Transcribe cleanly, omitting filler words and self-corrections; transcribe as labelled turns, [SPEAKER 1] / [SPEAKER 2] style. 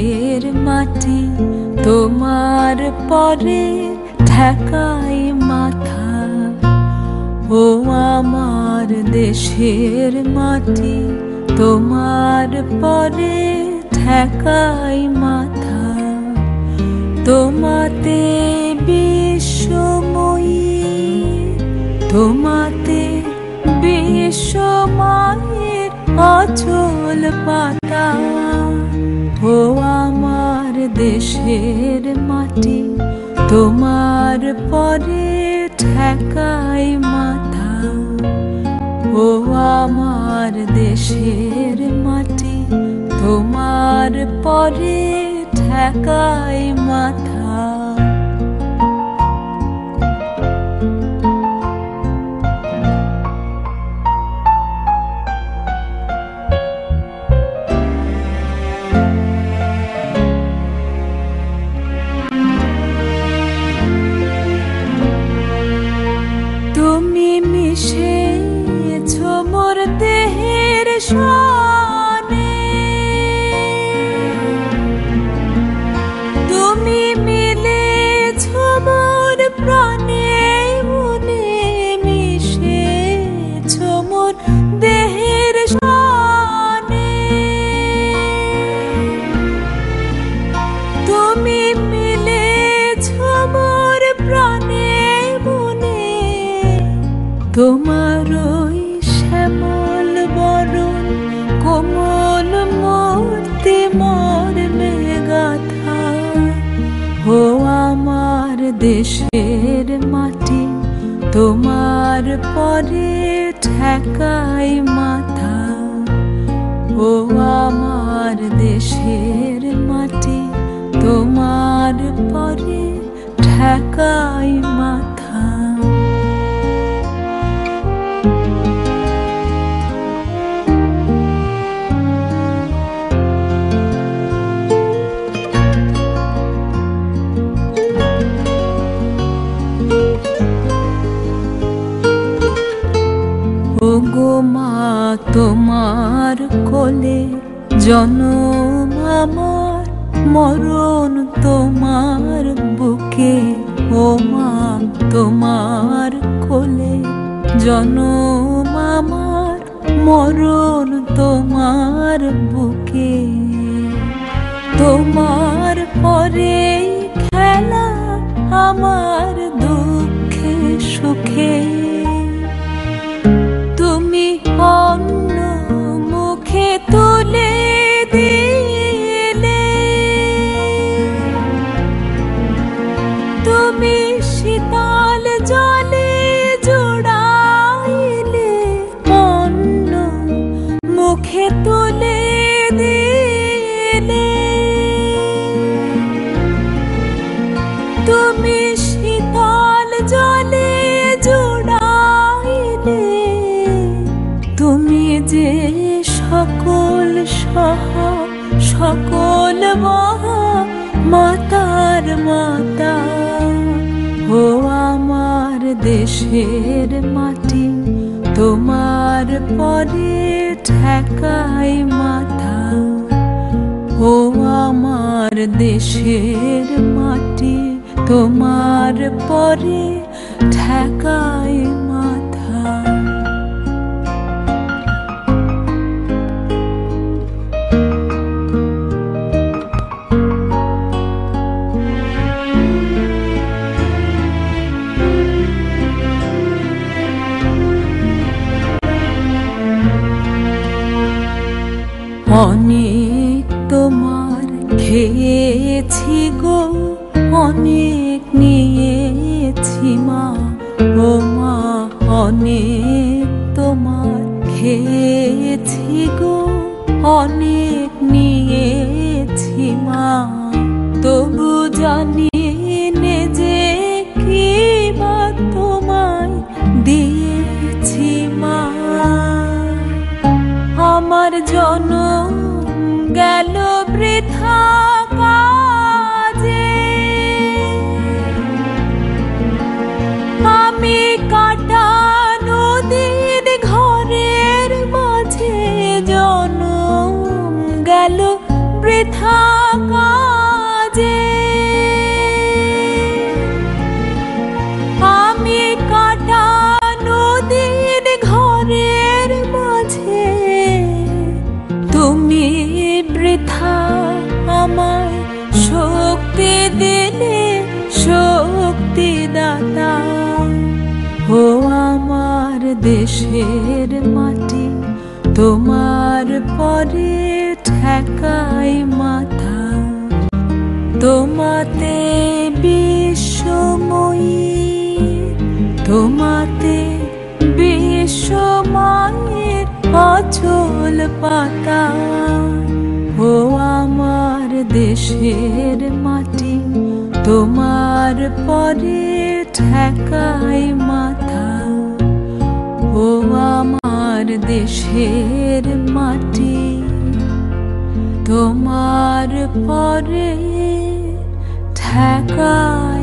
[SPEAKER 1] দেশের মাটি তোমার পরে ঠেকাই মাথা। ও আমার দেশের মাটি তোমার পরে ঠেকাই মাথা। তোমাতে বিশ্বময়ী, তোমাতে বিশ্বমায়ের অচল পাতা। ও আমার দেশের মাটি তোমার পরে ঠেকাই মাথা। ও আমার দেশের মাটি তোমার পরে ঠেকাই মাথা। তুমি মিশেছ মোর দেহের সনে, তুমি মিলেছ মোর প্রাণে মনে, মিশেছ মোর দেহের সনে। তুমি মিলেছ মোর প্রাণে মনে, তোমার ওই শ্যামল বরণ কোমল মূর্তি মর্মে গাথা। ও আমার দেশের মাটি তোমার পরে ঠেকাই মাথা। ও আমার দেশের মাটি তোমার পরে ঠেকাই মাথা। ওগো মা তোমার কোলে জনম আমার, মরণ তোমার বুকে। ও মা তোমার কোলে জনম আমার, মরণ তোমার বুকে। তোমার পরে খেলা আমার দুঃখে সুখে। তুমি অন্য মুখে তুলে দিলে, তুমি শীতল জলে জোড়াইলে, অন্য মুখে তুলে দিলে। তুমি শীতল জলে জোড়াইলে, তুমি যে সকল সহা সকল মহা মাতার মাতা। ও আমার দেশের মাটি তোমার পরে ঠেকাই মাথা। ও আমার দেশের মাটি তোমার পরে ঠেকাই মাথা। অনেক তোমার খেয়েছি গো, অনেক নিয়েছি মা। ও মা অনেক তোমার খেয়েছি গো, অনেক নিয়েছি মা। তবু জানি নে যে কি বা তোমায় দিয়েছি মা। আমার জনম গেল বৃথা কাজে, আমি কাটা নদীর ঘরের মাঝে জনম গেল বৃথা কাজে আমি কাটা নদীর ঘরের মাঝে তুমি বৃথা আমায় শক্তি দিলে শক্তিদাতা ও আমার দেশের মাটি তোমার পরে ঠেকাই মাথা তোমাতে বিশ্বময়ী তোমাতে বিশ্বমায়ের অচল পাতা ও আমার দেশের মাটি তোমার পরে ঠেকাই মাথা ও আমার দেশের মাটি তোমার পরে ঠেকাই